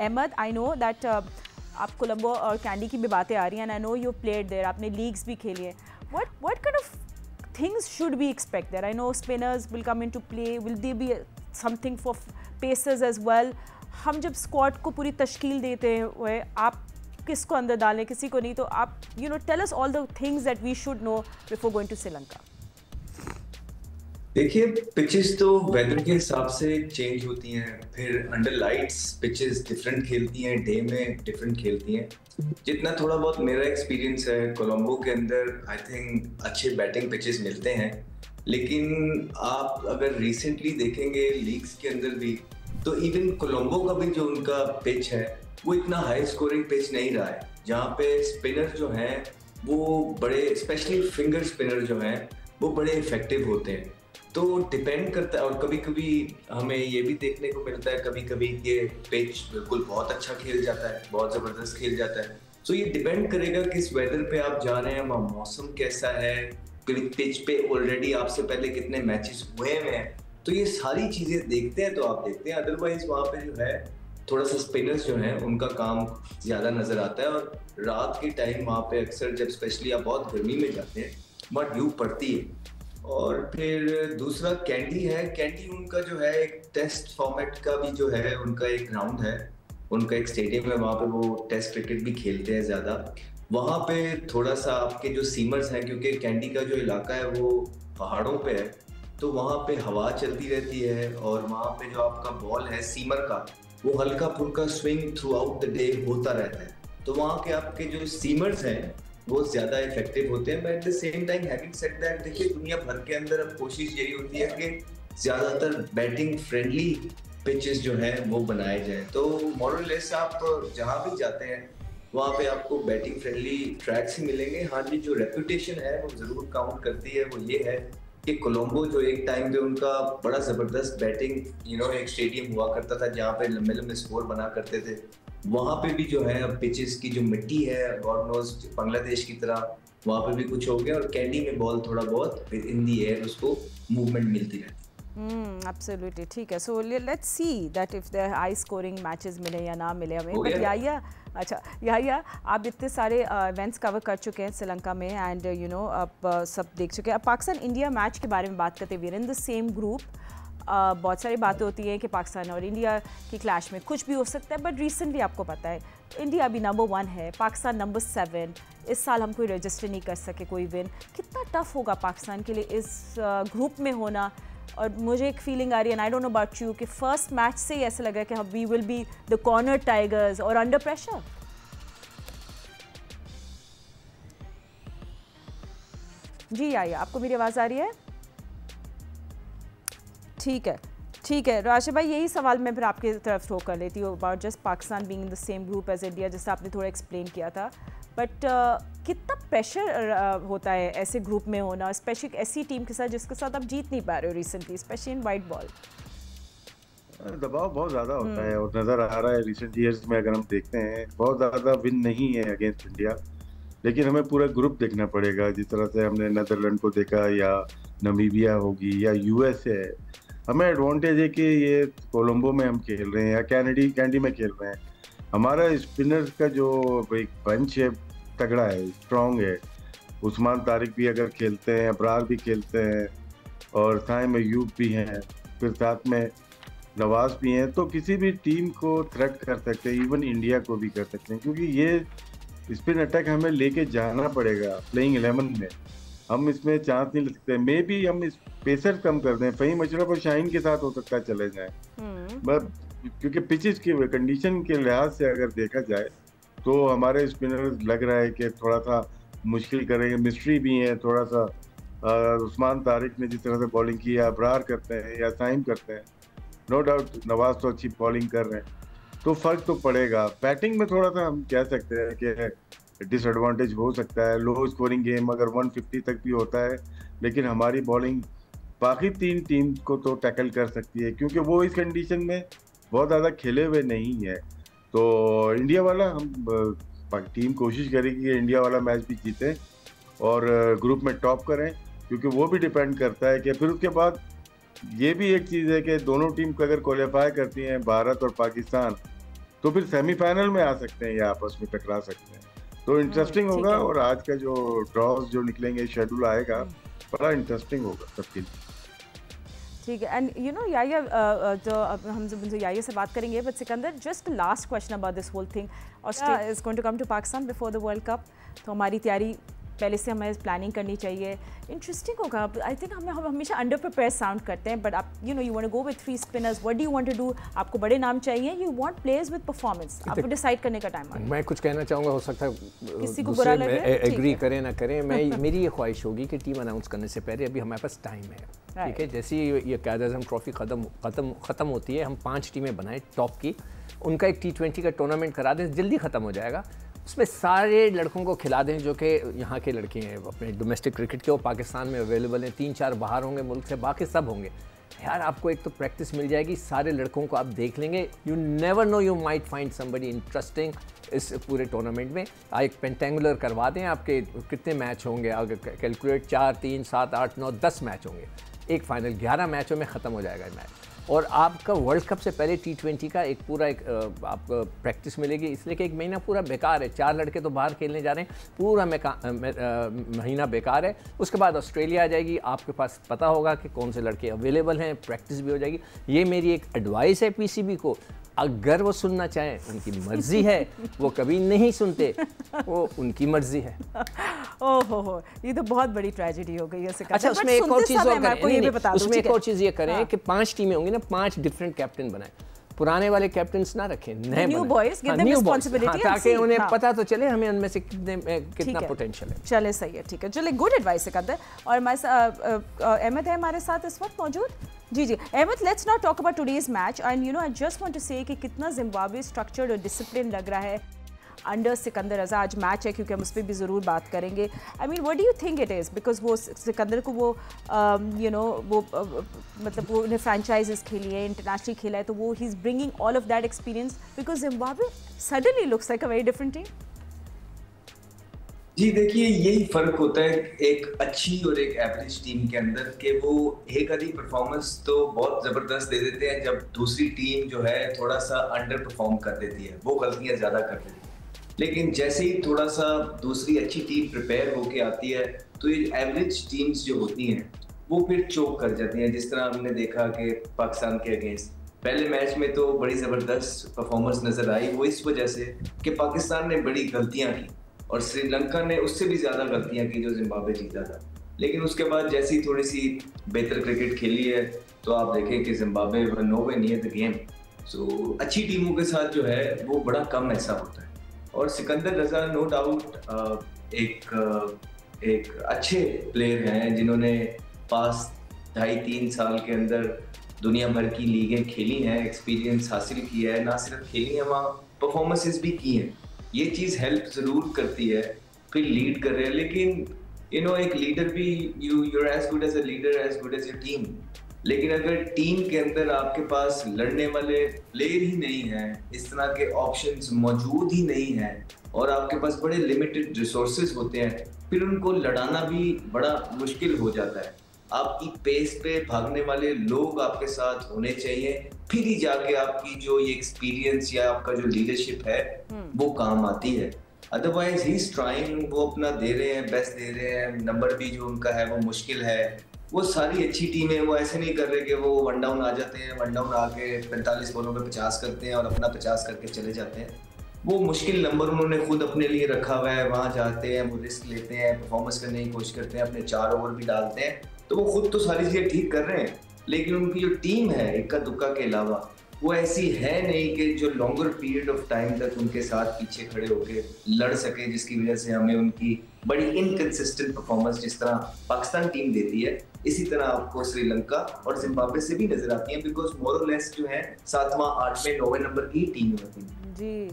Ahmad, I know that आप कोलंबो और candy की भी बातें आ रही हैं, and I know you played there, आपने लीग्स भी खेली है. What kind of things should we expect there? I know spinners will come into play. Will there be something for pacers as well? हम जब स्क्वाड को पूरी तश्कील देते हुए आप किसको अंदर डालें, किसी को नहीं, तो आप tell us all the things that we should know before going to Sri Lanka. देखिए, पिचेस तो वेदर के हिसाब से चेंज होती हैं, फिर अंडर लाइट्स पिचेस डिफरेंट खेलती हैं, डे में डिफरेंट खेलती हैं. जितना थोड़ा बहुत मेरा एक्सपीरियंस है, कोलंबो के अंदर आई थिंक अच्छे बैटिंग पिचेस मिलते हैं. लेकिन आप अगर रिसेंटली देखेंगे लीग्स के अंदर भी, तो इवन कोलंबो का भी जो उनका पिच है वो इतना हाई स्कोरिंग पिच नहीं रहा है, जहाँ पे स्पिनर जो हैं वो बड़े, स्पेशली फिंगर स्पिनर जो हैं वो बड़े इफेक्टिव होते हैं. तो डिपेंड करता है, और कभी कभी हमें ये भी देखने को मिलता है कभी कभी ये पिच बिल्कुल बहुत अच्छा खेल जाता है, बहुत ज़बरदस्त खेल जाता है. तो ये डिपेंड करेगा किस वेदर पे आप जा रहे हैं, वहाँ मौसम कैसा है, पिच पे ऑलरेडी आपसे पहले कितने मैचेस हुए हैं. तो ये सारी चीज़ें देखते हैं तो आप देखते हैं. अदरवाइज वहाँ पे जो है थोड़ा सा स्पिनर्स जो हैं उनका काम ज़्यादा नज़र आता है. और रात के टाइम वहाँ पे अक्सर जब स्पेशली आप बहुत गर्मी में जाते हैं वहाँ ड्यू पड़ती है. और फिर दूसरा कैंडी है. कैंडी उनका जो है एक टेस्ट फॉर्मेट का भी जो है उनका एक ग्राउंड है, उनका एक स्टेडियम है, वहाँ पे वो टेस्ट क्रिकेट भी खेलते हैं ज़्यादा. वहाँ पे थोड़ा सा आपके जो सीमर्स हैं, क्योंकि कैंडी का जो इलाका है वो पहाड़ों पे है, तो वहाँ पे हवा चलती रहती है, और वहाँ पे जो आपका बॉल है सीमर का वो हल्का फुल्का swing through out the day होता रहता है. तो वहाँ के आपके जो सीमर्स हैं वो ज़्यादा इफेक्टिव होते हैं. But at the same time having said that, देखिए दुनिया भर के अंदर अब कोशिश यही होती है कि ज़्यादातर बैटिंग फ्रेंडली पिचेस जो हैं वो बनाए जाएं. तो मोरलेस आप जहाँ भी जाते हैं वहाँ पे आपको बैटिंग फ्रेंडली ट्रैक्स ही मिलेंगे. हाँ जी, जो रेपुटेशन है वो ज़रूर काउंट करती है. वो ये है कि कोलंबो जो एक टाइम पे उनका बड़ा ज़बरदस्त बैटिंग एक स्टेडियम हुआ करता था जहाँ पे लंबे लंबे स्कोर बना करते थे, वहाँ पे भी जो है अब पिचेस की जो मिट्टी है गॉड नोज बांग्लादेश की तरह वहाँ पे भी कुछ हो गया, और कैंडी में बॉल थोड़ा बहुत इन दी एयर उसको मूवमेंट मिलती रहती है. Absolutely, ठीक है. So let's see that if the high scoring matches मिले या ना मिले हमें. But याहिया, अच्छा याहिया, आप इतने सारे इवेंट्स कवर कर चुके हैं श्रीलंका में, एंड आप सब देख चुके हैं. अब पाकिस्तान इंडिया मैच के बारे में बात करते हुए, इन द सेम ग्रुप बहुत सारी बातें होती हैं कि पाकिस्तान और इंडिया की क्लैश में कुछ भी हो सकता है, बट रिसेंटली आपको पता है इंडिया अभी नंबर 1 है, पाकिस्तान नंबर 7. इस साल हम कोई रजिस्टर नहीं कर सके कोई विन. कितना टफ होगा पाकिस्तान के लिए इस ग्रुप में होना. और मुझे एक फीलिंग आ रही है, and I don't know about you, कि फर्स्ट मैच से ही ऐसा लगा कि हम we will be the corner tigers और अंडर प्रेशर. जी आइए, आपको मेरी आवाज़ आ रही है? ठीक है, ठीक है राशिद भाई, यही सवाल मैं फिर आपकी तरफ थ्रो कर लेती हूँ about just Pakistan being in the same group as India, जैसे आपने थोड़ा एक्सप्लेन किया था. बट कितना प्रेशर होता है ऐसे ग्रुप में होना, स्पेशली ऐसी टीम के साथ जिसके साथ आप जीत नहीं पा रहे हो recently, specially in white ball. दबाव बहुत ज़्यादा होता है, और नज़र आ रहा है रिसेंट ईयर्स में अगर हम देखते हैं बहुत ज़्यादा विन नहीं है अगेंस्ट इंडिया. लेकिन हमें पूरा ग्रुप देखना पड़ेगा, जिस तरह से हमने नीदरलैंड को देखा, या नमीबिया होगी, या यूएसए है. हमें एडवांटेज है कि ये कोलंबो में हम खेल रहे हैं या कैंडी में खेल रहे हैं. हमारा स्पिनर्स का जो एक बंच है तगड़ा है, स्ट्रॉन्ग है. उस्मान तारिक भी अगर खेलते हैं, अबरार भी खेलते हैं, और साइम अयूब भी हैं, फिर साथ में नवाज भी हैं, तो किसी भी टीम को थ्रेट कर सकते हैं, इवन इंडिया को भी कर सकते हैं. क्योंकि ये स्पिन अटैक हमें लेके जाना पड़ेगा प्लेइंग 11 में. हम इसमें चांस नहीं ले सकते. मे भी हम इस पेसर कम कर दें, फ़हीम अशरफ और शाहीन के साथ हो सकता है चले जाएं. बस क्योंकि पिचेस की कंडीशन के लिहाज से अगर देखा जाए तो हमारे स्पिनर्स लग रहा है कि थोड़ा सा मुश्किल करेंगे. मिस्ट्री भी है थोड़ा सा. उस्मान तारिक ने जिस तरह से बॉलिंग की, या अबरार करते हैं या साइम करते हैं, नो डाउट नवाज तो अच्छी बॉलिंग कर रहे हैं, तो फ़र्क तो पड़ेगा. बैटिंग में थोड़ा सा हम कह सकते हैं कि डिसएडवांटेज हो सकता है. लो स्कोरिंग गेम अगर 150 तक भी होता है, लेकिन हमारी बॉलिंग बाकी 3 टीम को तो टैकल कर सकती है, क्योंकि वो इस कंडीशन में बहुत ज़्यादा खेले हुए नहीं है. तो इंडिया वाला हम टीम कोशिश करेगी कि इंडिया वाला मैच भी जीते और ग्रुप में टॉप करें, क्योंकि वो भी डिपेंड करता है कि फिर उसके बाद ये भी एक चीज़ है कि दोनों टीम को अगर क्वालिफाई करती हैं, भारत और पाकिस्तान, तो फिर सेमीफाइनल में आ सकते हैं या आपस में टकरा सकते हैं, तो इंटरेस्टिंग होगा। और आज का जो ड्रॉज जो निकलेंगे, शेड्यूल आएगा, बड़ा इंटरेस्टिंग होगा सबके लिए। ठीक है। एंड यू नो याया, जो अब हम जब याया से बात करेंगे, but Sikandar, just last question about this whole thing. Australia is going to come to Pakistan before the world cup, तो हमारी तैयारी पहले से हमें प्लानिंग करनी चाहिए। इंटरेस्टिंग होगा। आई थिंक हम हमेशा अंडर प्रिपेयर साउंड करते हैं, बट आप you know you want to go with 3 spinners, what do you want to do? आपको बड़े नाम चाहिए, you want players with performance, आपको डिसाइड करने का टाइम आ गया। मैं कुछ कहना चाहूँगा, हो सकता है किसी को बुरा लगे, एग्री करें ना करें, मैं मेरी ये ख्वाहिश होगी कि टीम अनाउंस करने से पहले अभी हमारे पास टाइम है, ठीक है। जैसे ये कायद-ए-आज़म ट्रॉफी ख़त्म होती है, हम 5 टीमें बनाएं टॉप की, उनका एक T20 का टूर्नामेंट करा दें, जल्दी ख़त्म हो जाएगा। उसमें सारे लड़कों को खिला दें जो कि यहाँ के लड़के हैं, अपने डोमेस्टिक क्रिकेट के, वो पाकिस्तान में अवेलेबल हैं, 3-4 बाहर होंगे मुल्क से, बाकी सब होंगे। यार आपको एक तो प्रैक्टिस मिल जाएगी, सारे लड़कों को आप देख लेंगे, you never know, you might find somebody interesting इस पूरे टूर्नामेंट में। एक पेंटेंगुलर करवा दें, आपके कितने मैच होंगे, अगर कैलकुलेट 4, 3, 7, 8, 9, 10 मैच होंगे, एक फाइनल 11 मैचों में ख़त्म हो जाएगा मैच। और आपका वर्ल्ड कप से पहले T20 का एक पूरा आपको प्रैक्टिस मिलेगी, इसलिए कि एक महीना पूरा बेकार है। 4 लड़के तो बाहर खेलने जा रहे हैं, पूरा महीना बेकार है। उसके बाद ऑस्ट्रेलिया आ जाएगी, आपके पास पता होगा कि कौन से लड़के अवेलेबल हैं, प्रैक्टिस भी हो जाएगी। ये मेरी एक एडवाइस है PCB को, अगर वो सुनना चाहें उनकी मर्जी है, वो कभी नहीं सुनते, वो उनकी मर्जी है। ओहो, ये तो बहुत बड़ी ट्रेजेडी हो गई है। अच्छा, उसमें एक और चीज़ और करें, उसमें एक और चीज़ ये करें कि 5 टीमें होंगी ना, 5 डिफरेंट कैप्टन बनाएं, पुराने वाले कैप्टन्स ना रखें, नए new boys, give them responsibility, ताकि उन्हें पता तो चले हमें उनमें से कितना पोटेंशियल है। चले, सही है, ठीक है, चले, गुड एडवाइस है कदर। और अहमद है हमारे साथ इस वक्त मौजूद। जी Ahmad, let's not talk about today's match, and you know I just want to say कि कितना जिम्बाब्वे स्ट्रक्चर्ड और डिसिप्लिन लग रहा है अंडर सिकंदर रज़ा। आज मैच है, क्योंकि हम उस पर भी ज़रूर बात करेंगे। I mean, what do you think it is, because वो सिकंदर को वो यू नो वो मतलब वो उन्हें फ्रेंचाइजेस खेली है, इंटरनेशनल खेला है, तो वो ही is bringing all of that experience, because Zimbabwe suddenly looks like a very different team. जी देखिए, यही फर्क होता है एक अच्छी और एक एवरेज टीम के अंदर, कि वो एक आधी परफॉर्मेंस तो बहुत जबरदस्त दे देते हैं, जब दूसरी टीम जो है थोड़ा सा अंडर परफॉर्म कर देती है, वो गलतियां ज्यादा कर देती है। लेकिन जैसे ही थोड़ा सा दूसरी अच्छी टीम प्रिपेयर होके आती है, तो ये एवरेज टीम्स जो होती हैं वो फिर चोक कर जाती हैं। जिस तरह हमने देखा कि पाकिस्तान के अगेंस्ट पहले मैच में तो बड़ी ज़बरदस्त परफॉर्मेंस नज़र आई, वो इस वजह से कि पाकिस्तान ने बड़ी गलतियां की और श्रीलंका ने उससे भी ज़्यादा गलतियां की जो जिम्बाब्वे जीता था। लेकिन उसके बाद जैसे ही थोड़ी सी बेहतर क्रिकेट खेली है, तो आप देखें कि Zimbabwe no way near the game. So अच्छी टीमों के साथ जो है वो बड़ा कम ऐसा होता है। और सिकंदर रज़ा नो डाउट एक अच्छे प्लेयर हैं, जिन्होंने पास 2.5-3 साल के अंदर दुनिया भर की लीगें खेली हैं, एक्सपीरियंस हासिल किया है, ना सिर्फ खेली है, वहाँ परफॉर्मेंसेस भी की हैं। ये चीज़ हेल्प ज़रूर करती है, फिर लीड कर रहे हैं। लेकिन यू नो एक लीडर भी you're as good as a leader as good as your team। लेकिन अगर टीम के अंदर आपके पास लड़ने वाले प्लेयर ही नहीं हैं, इस तरह के ऑप्शंस मौजूद ही नहीं हैं, और आपके पास बड़े लिमिटेड रिसोर्सेज होते हैं, फिर उनको लड़ाना भी बड़ा मुश्किल हो जाता है। आपकी पेस पे भागने वाले लोग आपके साथ होने चाहिए, फिर ही जाके आपकी जो ये एक्सपीरियंस या आपका जो लीडरशिप है वो काम आती है। अदरवाइज ही इज ट्राइंग, वो अपना दे रहे हैं, बेस्ट दे रहे हैं, नंबर भी जो उनका है वो मुश्किल है। वो सारी अच्छी टीमें वो ऐसे नहीं कर रहे कि वो वन डाउन आ जाते हैं, वन डाउन आके 45 बॉलों पे 50 करते हैं और अपना 50 करके चले जाते हैं। वो मुश्किल नंबर उन्होंने खुद अपने लिए रखा हुआ है, वहाँ जाते हैं, वो रिस्क लेते हैं, परफॉर्मेंस करने की कोशिश करते हैं, अपने 4 ओवर भी डालते हैं, तो वो खुद तो सारी चीज़ें ठीक कर रहे हैं। लेकिन उनकी जो टीम है इक्का दुक्का के अलावा वो ऐसी है नहीं कि जो लॉन्गर पीरियड ऑफ टाइम तक उनके साथ पीछे खड़े होकर लड़ सके, जिसकी वजह से हमें उनकी बड़ी इनकंसिस्टेंट परफॉर्मेंस जिस तरह पाकिस्तान टीम देती है, इसी तरह आपको श्रीलंका और जिम्बाब्वे से भी नजर आती है, बिकॉज मोर और लेस जो है 7वां 8वें 9वें नंबर की टीम होती है। जी